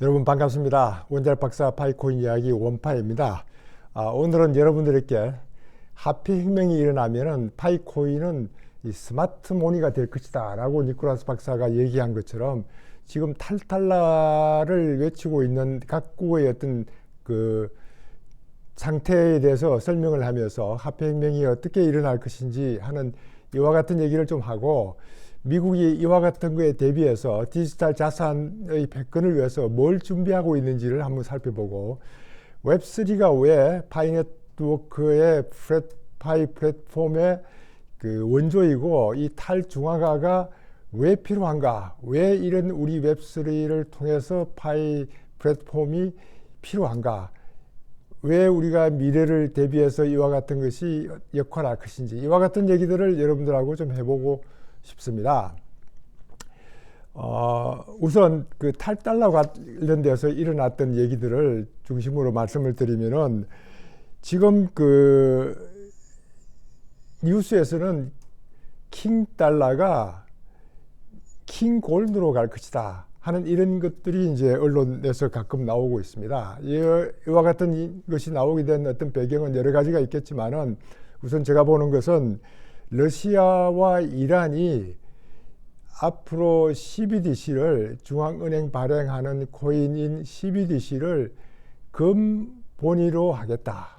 여러분 반갑습니다. 원잘박사 파이코인 이야기 원파입니다. 오늘은 여러분들에게 하피혁명이 일어나면은 파이코인은 이 스마트 모니가 될 것이다 라고 니콜라스 박사가 얘기한 것처럼 지금 탈탈라를 외치고 있는 각국의 어떤 그 상태에 대해서 설명을 하면서 하피혁명이 어떻게 일어날 것인지 하는 이와 같은 얘기를 좀 하고, 미국이 이와 같은 거에 대비해서 디지털 자산의 패권을 위해서 뭘 준비하고 있는지를 한번 살펴보고, 웹3가 왜 파이네트워크의 파이 플랫폼의 그 원조이고 이 탈중앙화가 왜 필요한가, 왜 이런 우리 웹3를 통해서 파이 플랫폼이 필요한가, 왜 우리가 미래를 대비해서 이와 같은 것이 역할할 것인지, 이와 같은 얘기들을 여러분들하고 좀 해보고 싶습니다. 우선 그 탈달러 관련돼서 일어났던 얘기들을 중심으로 말씀을 드리면은, 지금 그 뉴스에서는 킹 달러가 킹 골드로 갈 것이다 하는 이런 것들이 이제 언론에서 가끔 나오고 있습니다. 이와 같은 것이 나오게 된 어떤 배경은 여러 가지가 있겠지만은, 우선 제가 보는 것은 러시아와 이란이 앞으로 CBDC를, 중앙은행 발행하는 코인인 CBDC를 금 본위로 하겠다.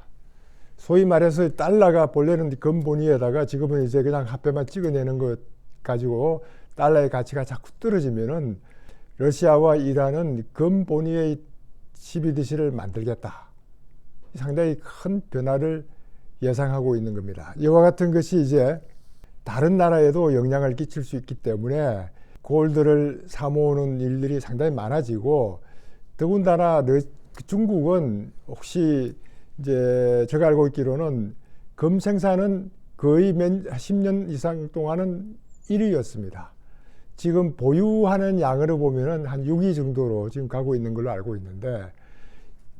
소위 말해서 달러가 본래는 금 본위에다가 지금은 이제 그냥 화폐만 찍어내는 것 가지고 달러의 가치가 자꾸 떨어지면은 러시아와 이란은 금 본위의 CBDC를 만들겠다. 상당히 큰 변화를 예상하고 있는 겁니다. 이와 같은 것이 이제 다른 나라에도 영향을 끼칠 수 있기 때문에 골드를 사모으는 일들이 상당히 많아지고, 더군다나 중국은 혹시 이제 제가 알고 있기로는 금 생산은 거의 10년 이상 동안은 1위였습니다. 지금 보유하는 양으로 보면은 한 6위 정도로 지금 가고 있는 걸로 알고 있는데,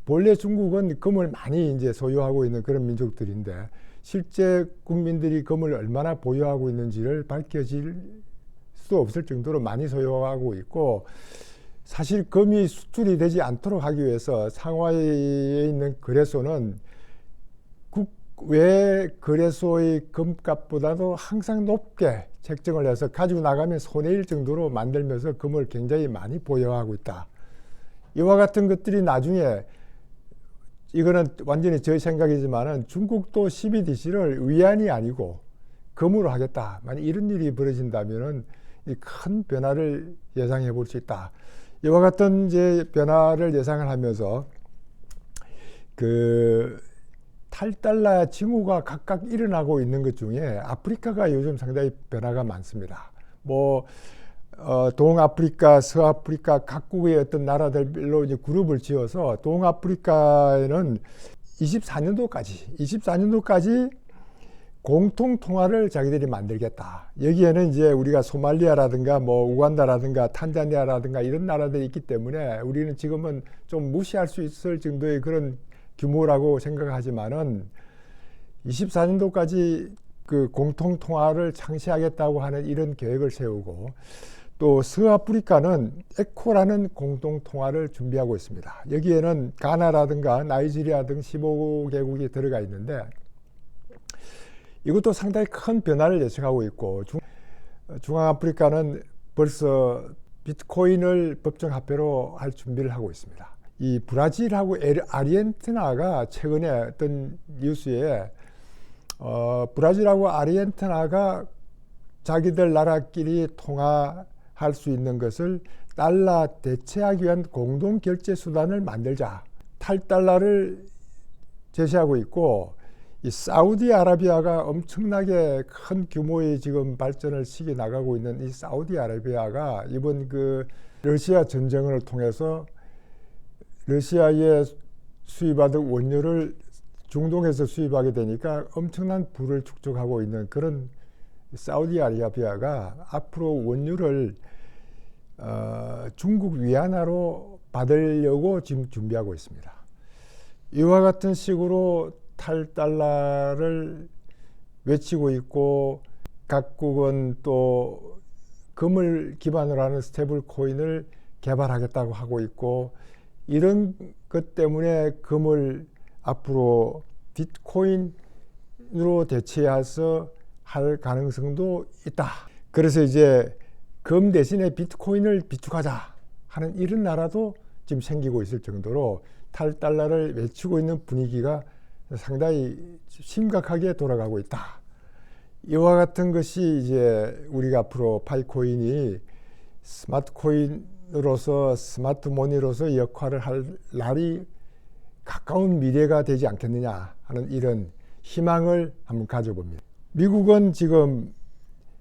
본래 중국은 금을 많이 이제 소유하고 있는 그런 민족들인데, 실제 국민들이 금을 얼마나 보유하고 있는지를 밝혀질 수 없을 정도로 많이 소유하고 있고, 사실 금이 수출이 되지 않도록 하기 위해서 상하이에 있는 거래소는 국외 거래소의 금값보다도 항상 높게 책정을 해서 가지고 나가면 손해일 정도로 만들면서 금을 굉장히 많이 보유하고 있다. 이와 같은 것들이 나중에, 이거는 완전히 제 생각이지만은, 중국도 CBDC를 위안이 아니고 금으로 하겠다, 만약 이런 일이 벌어진다면은 큰 변화를 예상해 볼 수 있다. 이와 같은 이제 변화를 예상을 하면서 그 탈달러 징후가 각각 일어나고 있는 것 중에 아프리카가 요즘 상당히 변화가 많습니다. 동아프리카, 서아프리카 각국의 어떤 나라들로 이제 그룹을 지어서, 동아프리카에는 24년도까지 공통 통화를 자기들이 만들겠다. 여기에는 이제 우리가 소말리아라든가 우간다라든가 탄자니아라든가 이런 나라들이 있기 때문에 우리는 지금은 좀 무시할 수 있을 정도의 그런 규모라고 생각하지만은, 24년도까지 그 공통 통화를 창시하겠다고 하는 이런 계획을 세우고, 또 서아프리카는 에코라는 공동 통화를 준비하고 있습니다. 여기에는 가나라든가 나이지리아 등 15개국이 들어가 있는데, 이것도 상당히 큰 변화를 예측하고 있고, 중앙아프리카는 벌써 비트코인을 법정화폐로 할 준비를 하고 있습니다. 이 브라질하고 아르헨티나가 최근에 어떤 뉴스에 브라질하고 아르헨티나가 자기들 나라끼리 통화할 수 있는 것을 달러 대체하기 위한 공동 결제 수단을 만들자, 탈달러를 제시하고 있고, 이 사우디아라비아가 엄청나게 큰 규모의 지금 발전을 시켜 나가고 있는 이 사우디아라비아가 이번 그 러시아 전쟁을 통해서 러시아에 수입하던 원유를 중동에서 수입하게 되니까 엄청난 부를 축적하고 있는 그런 사우디아라비아가 앞으로 원유를 중국 위안화로 받으려고 지금 준비하고 있습니다. 이와 같은 식으로 탈달러를 외치고 있고, 각국은 또 금을 기반으로 하는 스테이블 코인을 개발하겠다고 하고 있고, 이런 것 때문에 금을 앞으로 비트코인으로 대체해서 할 가능성도 있다. 그래서 이제 금 대신에 비트코인을 비축하자 하는 이런 나라도 지금 생기고 있을 정도로 탈달러를 외치고 있는 분위기가 상당히 심각하게 돌아가고 있다. 이와 같은 것이 이제 우리가 앞으로 파이코인이 스마트 코인으로서 스마트 머니로서 역할을 할 날이 가까운 미래가 되지 않겠느냐 하는 이런 희망을 한번 가져봅니다. 미국은 지금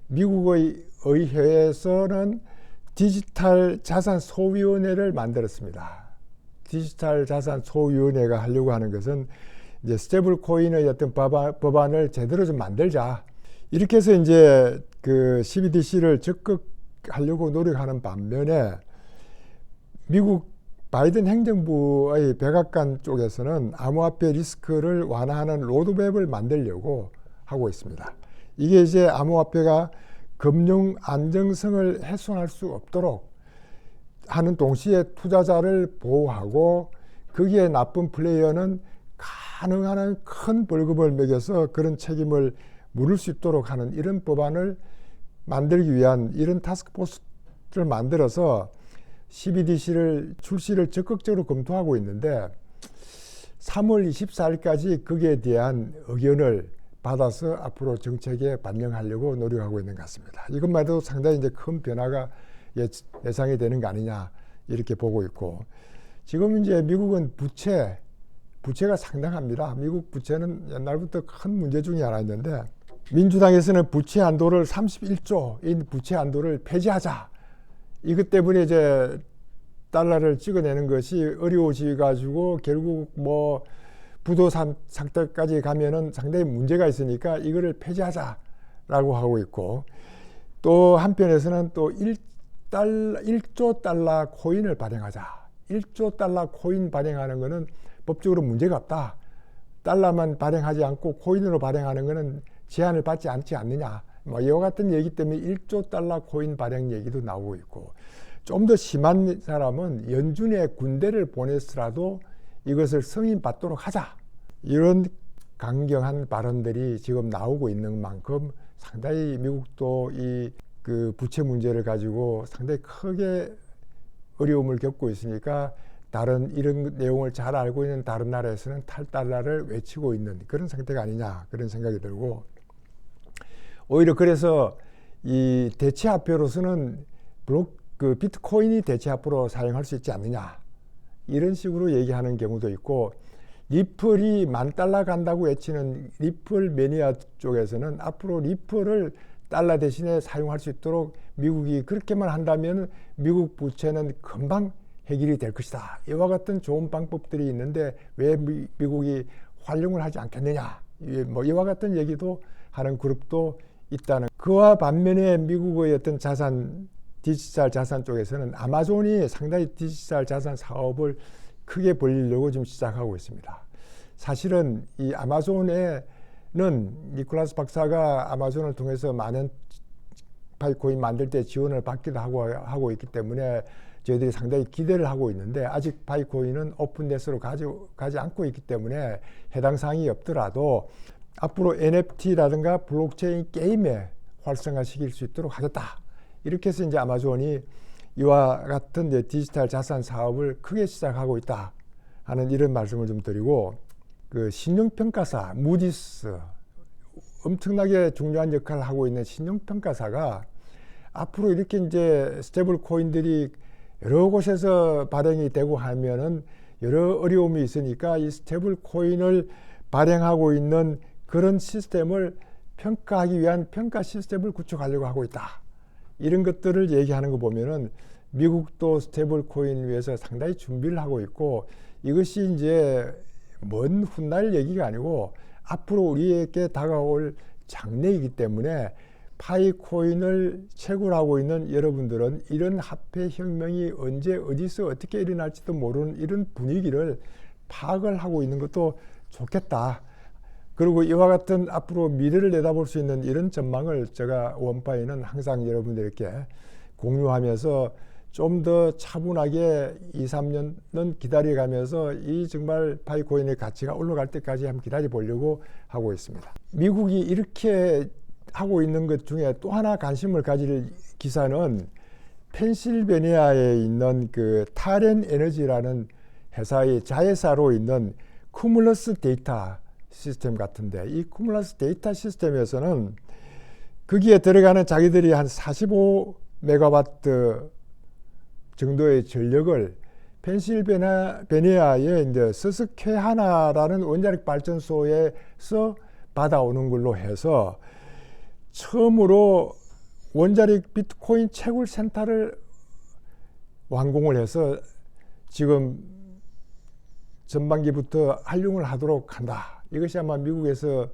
미국의 의회에서는 디지털 자산 소위원회를 만들었습니다. 디지털 자산 소위원회가 하려고 하는 것은 이제 스테이블 코인의 어떤 법안을 제대로 좀 만들자. 이렇게 해서 이제 그 CBDC를 적극 하려고 노력하는 반면에 미국 바이든 행정부의 백악관 쪽에서는 암호화폐 리스크를 완화하는 로드맵을 만들려고 하고 있습니다. 이게 이제 암호화폐가 금융 안정성을 훼손할 수 없도록 하는 동시에 투자자를 보호하고 거기에 나쁜 플레이어는 가능한 한 큰 벌금을 매겨서 그런 책임을 물을 수 있도록 하는 이런 법안을 만들기 위한 이런 타스크포스를 만들어서 CBDC를 출시를 적극적으로 검토하고 있는데 3월 24일까지 거기에 대한 의견을 받아서 앞으로 정책에 반영하려고 노력하고 있는 것 같습니다. 이것만 해도 상당히 이제 큰 변화가 예상이 되는 거 아니냐 이렇게 보고 있고, 지금 이제 미국은 부채가 상당합니다. 미국 부채는 옛날부터 큰 문제 중에 하나였는데 민주당에서는 부채 한도를 31조인 부채 한도를 폐지하자. 이것 때문에 이제 달러를 찍어내는 것이 어려워져 가지고 결국 뭐 부도산 상태까지 가면은 상당히 문제가 있으니까 이거를 폐지하자라고 하고 있고, 또 한편에서는 또 1조 달러 코인을 발행하자. 1조 달러 코인 발행하는 거는 법적으로 문제가 없다. 달러만 발행하지 않고 코인으로 발행하는 거는 제한을 받지 않지 않느냐. 뭐 이와 같은 얘기 때문에 1조 달러 코인 발행 얘기도 나오고 있고, 좀 더 심한 사람은 연준에 군대를 보내서라도 이것을 승인받도록 하자. 이런 강경한 발언들이 지금 나오고 있는 만큼 상당히 미국도 이 그 부채 문제를 가지고 상당히 크게 어려움을 겪고 있으니까 다른 이런 내용을 잘 알고 있는 다른 나라에서는 탈달러를 외치고 있는 그런 상태가 아니냐 그런 생각이 들고, 오히려 그래서 이 대체화폐로서는 그 비트코인이 대체화폐로 사용할 수 있지 않느냐 이런 식으로 얘기하는 경우도 있고, 리플이 $10,000 간다고 외치는 리플 매니아 쪽에서는 앞으로 리플을 달러 대신에 사용할 수 있도록 미국이 그렇게만 한다면 미국 부채는 금방 해결이 될 것이다. 이와 같은 좋은 방법들이 있는데 왜 미국이 활용을 하지 않겠느냐. 뭐 이와 같은 얘기도 하는 그룹도 있다는. 그와 반면에 미국의 어떤 디지털 자산 쪽에서는 아마존이 상당히 디지털 자산 사업을 크게 벌리려고 지금 시작하고 있습니다. 사실은 이 아마존에는 니콜라스 박사가 아마존을 통해서 많은 파이코인 만들 때 지원을 받기도 하고 있기 때문에 저희들이 상당히 기대를 하고 있는데, 아직 파이코인은 오픈넷으로 가지 않고 있기 때문에 해당 사항이 없더라도 앞으로 NFT라든가 블록체인 게임에 활성화시킬 수 있도록 하겠다. 이렇게 해서 이제 아마존이 이와 같은 이제 디지털 자산 사업을 크게 시작하고 있다 하는 이런 말씀을 좀 드리고, 그 신용평가사 무디스 엄청나게 중요한 역할을 하고 있는 신용평가사가 앞으로 이렇게 이제 스테이블 코인들이 여러 곳에서 발행이 되고 하면은 여러 어려움이 있으니까 이 스테이블 코인을 발행하고 있는 그런 시스템을 평가하기 위한 평가 시스템을 구축하려고 하고 있다. 이런 것들을 얘기하는 거 보면은 미국도 스테이블 코인 위해서 상당히 준비를 하고 있고, 이것이 이제 먼 훗날 얘기가 아니고 앞으로 우리에게 다가올 장래이기 때문에 파이코인을 채굴하고 있는 여러분들은 이런 화폐 혁명이 언제 어디서 어떻게 일어날지도 모르는 이런 분위기를 파악을 하고 있는 것도 좋겠다. 그리고 이와 같은 앞으로 미래를 내다볼 수 있는 이런 전망을 제가 원파이는 항상 여러분들께 공유하면서 좀 더 차분하게 2, 3년은 기다려가면서 이 정말 파이코인의 가치가 올라갈 때까지 한번 기다려 보려고 하고 있습니다. 미국이 이렇게 하고 있는 것 중에 또 하나 관심을 가질 기사는 펜실베니아에 있는 그 타렌 에너지라는 회사의 자회사로 있는 쿠뮬러스 데이터 시스템 같은데, 이 쿠뮬러스 데이터 시스템에서는 거기에 들어가는 자기들이 한 45메가와트 정도의 전력을 펜실베니아의 이제 서스퀘하나라는 원자력 발전소에서 받아오는 걸로 해서 처음으로 원자력 비트코인 채굴 센터를 완공을 해서 지금 전반기부터 활용을 하도록 한다. 이것이 아마 미국에서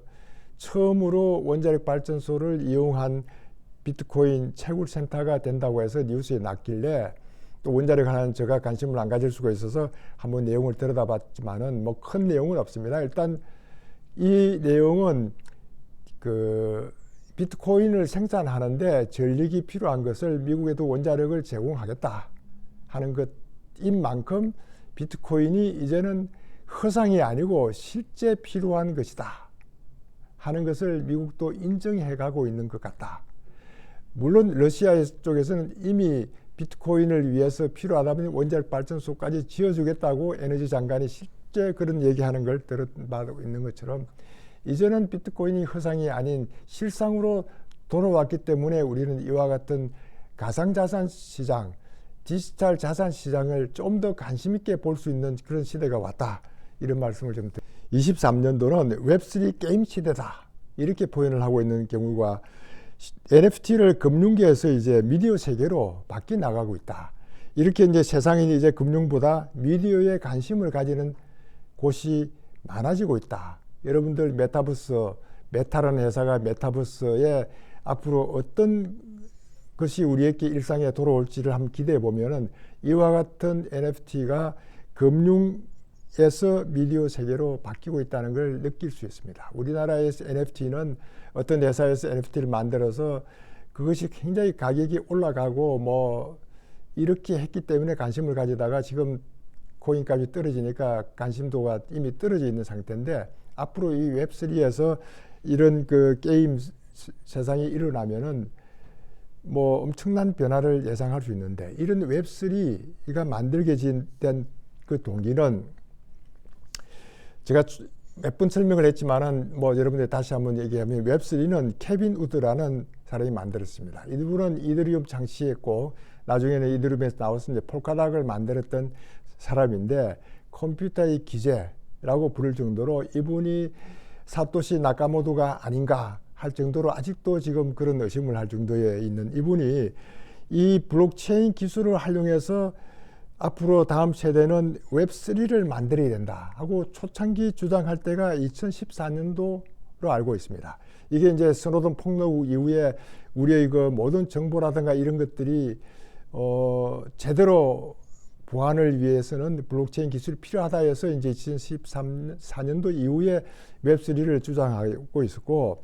처음으로 원자력 발전소를 이용한 비트코인 채굴 센터가 된다고 해서 뉴스에 났길래, 또 원자력 하나는 제가 관심을 안 가질 수가 있어서 한번 내용을 들여다봤지만은 뭐 큰 내용은 없습니다. 일단 이 내용은 그 비트코인을 생산하는데 전력이 필요한 것을 미국에도 원자력을 제공하겠다 하는 것인 만큼 비트코인이 이제는 허상이 아니고 실제 필요한 것이다 하는 것을 미국도 인정해 가고 있는 것 같다. 물론 러시아 쪽에서는 이미 비트코인을 위해서 필요하다면 원자력 발전소까지 지어주겠다고 에너지 장관이 실제 그런 얘기하는 걸 들어봐도 있는 것처럼, 이제는 비트코인이 허상이 아닌 실상으로 돌아왔기 때문에 우리는 이와 같은 가상자산 시장, 디지털 자산 시장을 좀 더 관심 있게 볼 수 있는 그런 시대가 왔다. 이런 말씀을 좀 드립니다. 23년도는 웹3 게임 시대다. 이렇게 표현을 하고 있는 경우가 NFT를 금융계에서 이제 미디어 세계로 바뀌어 나가고 있다. 이렇게 이제 세상이 이제 금융보다 미디어에 관심을 가지는 곳이 많아지고 있다. 여러분들 메타버스, 메타라는 회사가 메타버스에 앞으로 어떤 것이 우리에게 일상에 돌아올지를 한번 기대해 보면은 이와 같은 NFT가 금융에서 미디어 세계로 바뀌고 있다는 걸 느낄 수 있습니다. 우리나라에서 NFT는 어떤 회사에서 NFT를 만들어서 그것이 굉장히 가격이 올라가고 뭐 이렇게 했기 때문에 관심을 가지다가 지금 코인값이 떨어지니까 관심도가 이미 떨어져 있는 상태인데, 앞으로 이 웹3에서 이런 그 게임 세상이 일어나면은 뭐 엄청난 변화를 예상할 수 있는데, 이런 웹3가 만들게 된 그 동기는 제가 몇 번 설명을 했지만은 뭐 여러분들 다시 한번 얘기하면, 웹3는 케빈 우드라는 사람이 만들었습니다. 이분은 이더리움 창시했고 나중에는 이더리움에서 나와서 이제 폴카닥을 만들었던 사람인데, 컴퓨터의 기재라고 부를 정도로 이분이 사토시 나카모토가 아닌가 할 정도로 아직도 지금 그런 의심을 할 정도에 있는 이분이 이 블록체인 기술을 활용해서 앞으로 다음 세대는 웹3를 만들어야 된다 하고 초창기 주장할 때가 2014년도로 알고 있습니다. 이게 이제 스노든 폭로 이후에 우리의 그 모든 정보라든가 이런 것들이 제대로 보안을 위해서는 블록체인 기술이 필요하다 해서 이제 2014년도 이후에 웹3를 주장하고 있었고,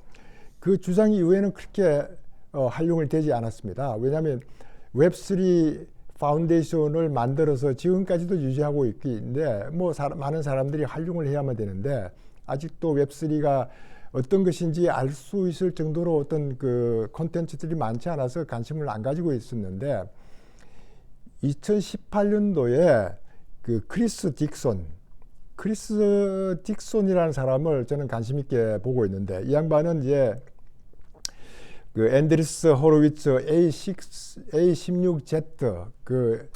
그 주장 이후에는 그렇게 활용을 되지 않았습니다. 왜냐하면 웹3 파운데이션을 만들어서 지금까지도 유지하고 있기인데 뭐 많은 사람들이 활용을 해야만 되는데, 아직도 웹3가 어떤 것인지 알 수 있을 정도로 어떤 그 콘텐츠들이 많지 않아서 관심을 안 가지고 있었는데, 2018년도에 그 크리스 딕손이라는 사람을 저는 관심 있게 보고 있는데, 이 양반은 이제 그 앤드리스 호로위츠 A16Z, 그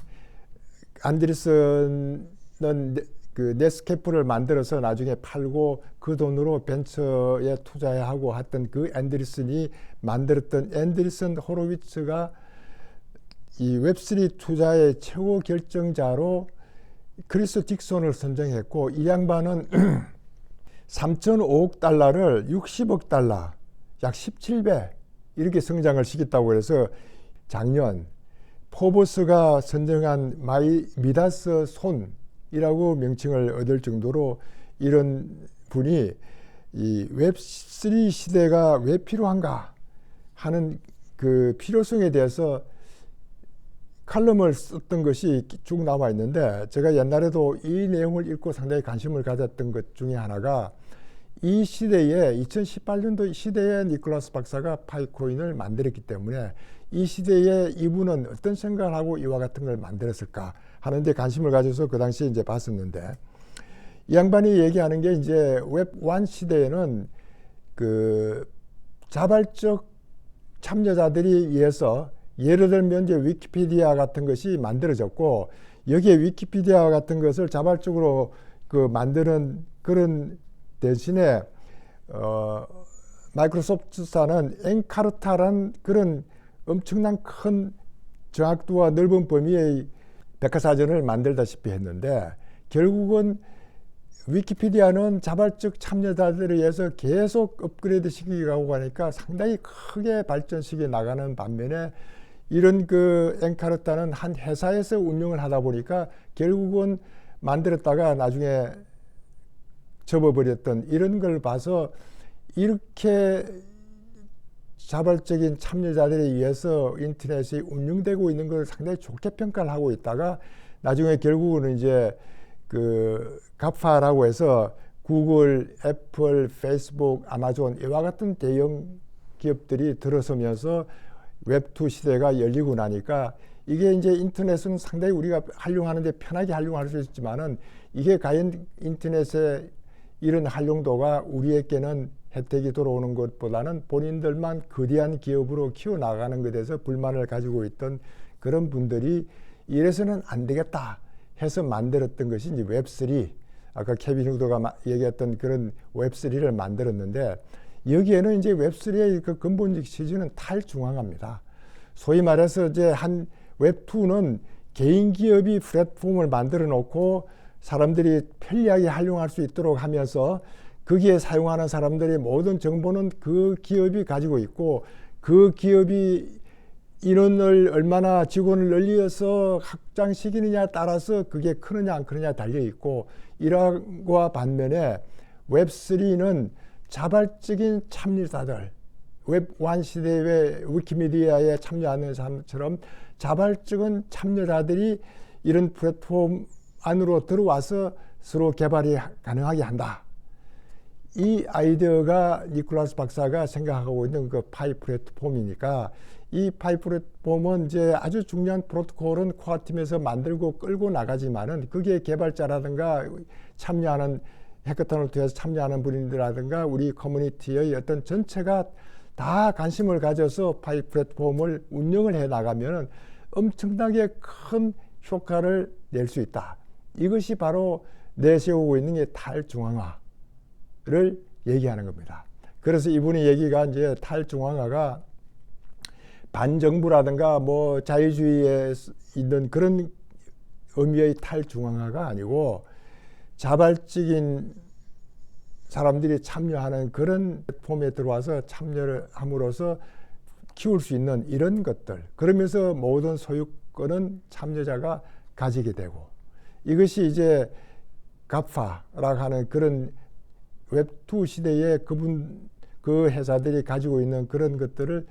안드리슨은 그 네스캐프를 만들어서 나중에 팔고 그 돈으로 벤처에 투자하고 했던 그 앤드리슨이 만들었던 앤드리슨 호로위츠가 이 웹3 투자의 최고 결정자로 크리스 딕손을 선정했고, 이 양반은 3,500억 달러를 60억 달러, 약 17배 이렇게 성장을 시켰다고 해서 작년 포브스가 선정한 미다스 손이라고 명칭을 얻을 정도로 이런 분이 이 웹3 시대가 왜 필요한가 하는 그 필요성에 대해서 칼럼을 썼던 것이 쭉 나와 있는데 제가 옛날에도 이 내용을 읽고 상당히 관심을 가졌던 것 중에 하나가 이 시대에 2018년도 시대에 니콜라스 박사가 파이코인을 만들었기 때문에 이 시대에 이분은 어떤 생각을 하고 이와 같은 걸 만들었을까 하는데 관심을 가져서 그 당시에 이제 봤었는데 이 양반이 얘기하는 게 이제 웹1 시대에는 그 자발적 참여자들이 의해서 예를 들면 이제 위키피디아 같은 것이 만들어졌고 여기에 위키피디아 같은 것을 자발적으로 그 만드는 그런 대신에 마이크로소프트사는 엔카르타라는 그런 엄청난 큰 정확도와 넓은 범위의 백과사전을 만들다시피 했는데 결국은 위키피디아는 자발적 참여자들에 의해서 계속 업그레이드 시키고 가니까 상당히 크게 발전시켜 나가는 반면에 이런 그 엔카르타는 한 회사에서 운영을 하다 보니까 결국은 만들었다가 나중에 접어버렸던 이런 걸 봐서 이렇게 자발적인 참여자들에 의해서 인터넷이 운영되고 있는 걸 상당히 좋게 평가를 하고 있다가 나중에 결국은 이제 그 가파라고 해서 구글, 애플, 페이스북, 아마존 이와 같은 대형 기업들이 들어서면서 웹2 시대가 열리고 나니까 이게 이제 인터넷은 상당히 우리가 활용하는데 편하게 활용할 수 있지만은 이게 과연 인터넷의 이런 활용도가 우리에게는 혜택이 들어오는 것보다는 본인들만 거대한 기업으로 키워나가는 것에 대해서 불만을 가지고 있던 그런 분들이 이래서는 안 되겠다 해서 만들었던 것이 이제 웹3 아까 케빈 후드가 얘기했던 그런 웹3를 만들었는데 여기에는 이제 웹3의 그 근본적 취지는 탈중앙화입니다. 소위 말해서 이제 한 웹2는 개인 기업이 플랫폼을 만들어 놓고 사람들이 편리하게 활용할 수 있도록 하면서 거기에 사용하는 사람들의 모든 정보는 그 기업이 가지고 있고 그 기업이 인원을 얼마나 직원을 늘려서 확장시키느냐에 따라서 그게 크느냐 안 크느냐 달려 있고 이러한 반면에 웹3는 자발적인 참여자들 웹1 시대의 위키미디어에 참여하는 사람처럼 자발적인 참여자들이 이런 플랫폼 안으로 들어와서 서로 개발이 가능하게 한다. 이 아이디어가 니콜라스 박사가 생각하고 있는 그 파이 플랫폼이니까 이 파이 플랫폼은 이제 아주 중요한 프로토콜은 코어 팀에서 만들고 끌고 나가지만은 그게 개발자라든가 참여하는 해커톤을 통해서 참여하는 분들이라든가 우리 커뮤니티의 어떤 전체가 다 관심을 가져서 파이 플랫폼을 운영을 해 나가면은 엄청나게 큰 효과를 낼 수 있다. 이것이 바로 내세우고 있는 게 탈중앙화를 얘기하는 겁니다. 그래서 이분의 얘기가 이제 탈중앙화가 반정부라든가 뭐 자유주의에 있는 그런 의미의 탈중앙화가 아니고 자발적인 사람들이 참여하는 그런 플랫폼에 들어와서 참여를 함으로써 키울 수 있는 이런 것들 그러면서 모든 소유권은 참여자가 가지게 되고 이것이 이제 가파라고 하는 그런 웹2 시대에 그 회사들이 가지고 있는 그런 것들을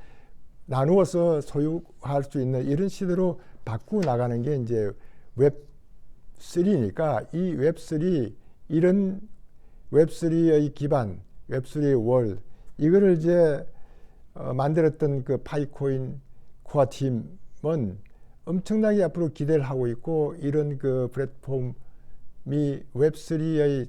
나누어서 소유할 수 있는 이런 시대로 바꾸어 나가는 게 이제 웹3니까 이 웹3 이런 웹3의 기반 웹3 월 이거를 이제 만들었던 그 파이코인 코어 팀은 엄청나게 앞으로 기대를 하고 있고 이런 그 플랫폼이 웹3의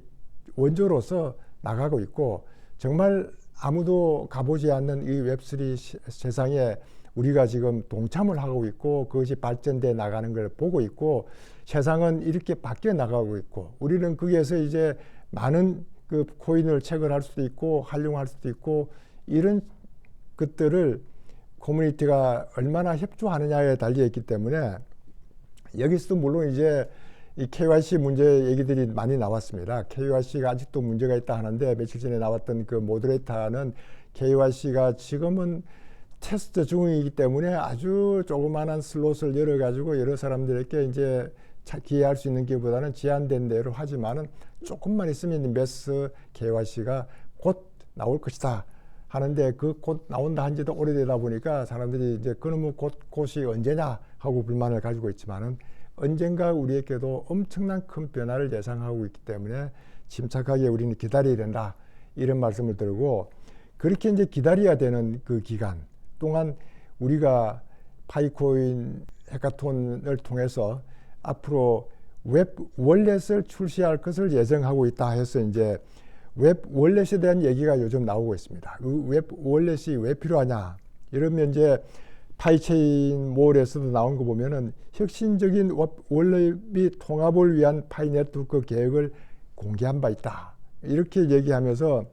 원조로서 나가고 있고 정말 아무도 가보지 않는 이 웹3 세상에 우리가 지금 동참을 하고 있고 그것이 발전돼 나가는 걸 보고 있고 세상은 이렇게 바뀌어 나가고 있고 우리는 거기에서 이제 많은 그 코인을 체결할 수도 있고 활용할 수도 있고 이런 것들을 커뮤니티가 얼마나 협조하느냐에 달려 있기 때문에 여기서도 물론 이제 이 KYC 문제 얘기들이 많이 나왔습니다. KYC가 아직도 문제가 있다 하는데 며칠 전에 나왔던 그 모더레이터는 KYC가 지금은 테스트 중이기 때문에 아주 조그마한 슬롯을 열어가지고 여러 사람들에게 이제 기여할 수 있는 것보다는 제한된 대로 하지만은 조금만 있으면 매스 KYC가 곧 나올 것이다 하는데 그 곧 나온다 한 지도 오래되다 보니까 사람들이 이제 그놈의 곧이 언제냐 하고 불만을 가지고 있지만은 언젠가 우리에게도 엄청난 큰 변화를 예상하고 있기 때문에 침착하게 우리는 기다려야 된다. 이런 말씀을 드리고, 그렇게 이제 기다려야 되는 그 기간 동안 우리가 파이코인 해카톤을 통해서 앞으로 웹 월렛을 출시할 것을 예정하고 있다 해서 이제 웹 월렛에 대한 얘기가 요즘 나오고 있습니다. 그 웹 월렛이 왜 필요하냐? 이러면 이제 파이체인 몰에서도 나온 거 보면은 혁신적인 월렛 통합을 위한 파이 네트워크 계획을 공개한 바 있다. 이렇게 얘기하면서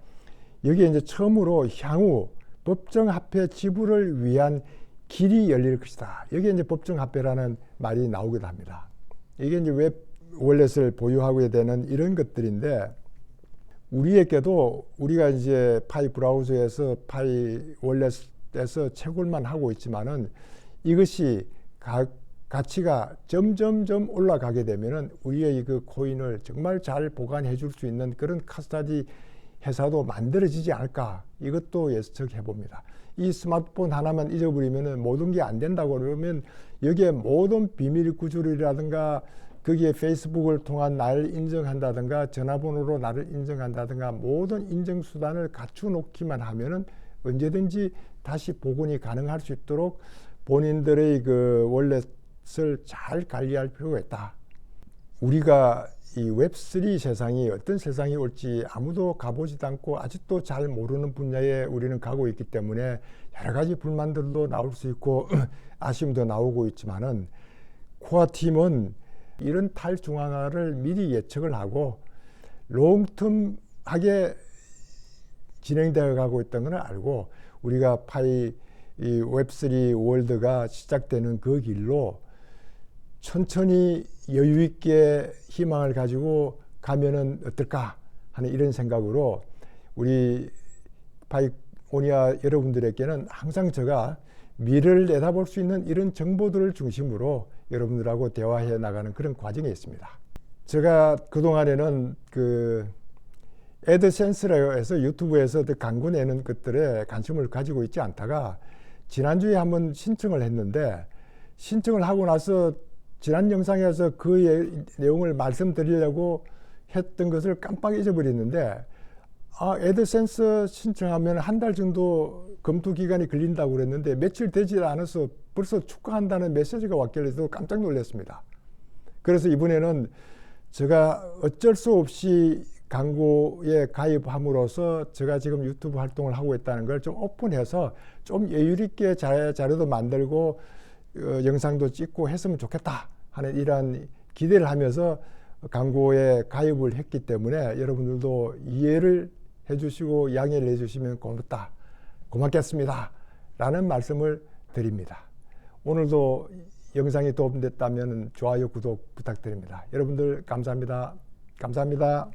여기에 이제 처음으로 향후 법정화폐 지불을 위한 길이 열릴 것이다. 여기에 이제 법정화폐라는 말이 나오기도 합니다. 이게 이제 웹 월렛을 보유하게 되는 이런 것들인데, 우리에게도 우리가 이제 파이 브라우저에서 파이 월렛에서 채굴만 하고 있지만은 이것이 가치가 점점점 올라가게 되면은 우리의 그 코인을 정말 잘 보관해 줄 수 있는 그런 카스타디 회사도 만들어지지 않을까, 이것도 예측해 봅니다. 이 스마트폰 하나만 잊어버리면은 모든 게 안 된다고 그러면 여기에 모든 비밀 구조이라든가 거기에 페이스북을 통한 나를 인정한다든가 전화번호로 나를 인정한다든가 모든 인정 수단을 갖추 놓기만 하면은 언제든지 다시 복원이 가능할 수 있도록 본인들의 그 월렛을 잘 관리할 필요가 있다. 우리가 이 웹3 세상이 어떤 세상이 올지 아무도 가보지도 않고 아직도 잘 모르는 분야에 우리는 가고 있기 때문에 여러 가지 불만들도 나올 수 있고 아쉬움도 나오고 있지만은 코아 팀은 이런 탈중앙화를 미리 예측을 하고 롱텀하게 진행되어 가고 있다는 걸 알고 우리가 파이 이 웹3 월드가 시작되는 그 길로 천천히 여유 있게 희망을 가지고 가면은 어떨까 하는 이런 생각으로 우리 파이오니아 여러분들에게는 항상 제가 미래를 내다볼 수 있는 이런 정보들을 중심으로 여러분들하고 대화해 나가는 그런 과정이 있습니다. 제가 그동안에는 그 애드센스라고 해서 유튜브에서 광고 내는 것들에 관심을 가지고 있지 않다가 지난주에 한번 신청을 했는데, 신청을 하고 나서 지난 영상에서 그 내용을 말씀드리려고 했던 것을 깜빡 잊어버렸는데, 애드센스 신청하면 한 달 정도 검토 기간이 걸린다고 그랬는데 며칠 되지 않아서 벌써 축하한다는 메시지가 왔길래 또 깜짝 놀랐습니다. 그래서 이번에는 제가 어쩔 수 없이 광고에 가입함으로써 제가 지금 유튜브 활동을 하고 있다는 걸 좀 오픈해서 좀 여유 있게 자료도 만들고 영상도 찍고 했으면 좋겠다 하는 이러한 기대를 하면서 광고에 가입을 했기 때문에 여러분들도 이해를 해주시고 양해를 해주시면 고맙겠습니다 라는 말씀을 드립니다. 오늘도 영상이 도움됐다면 좋아요, 구독 부탁드립니다. 여러분들 감사합니다. 감사합니다.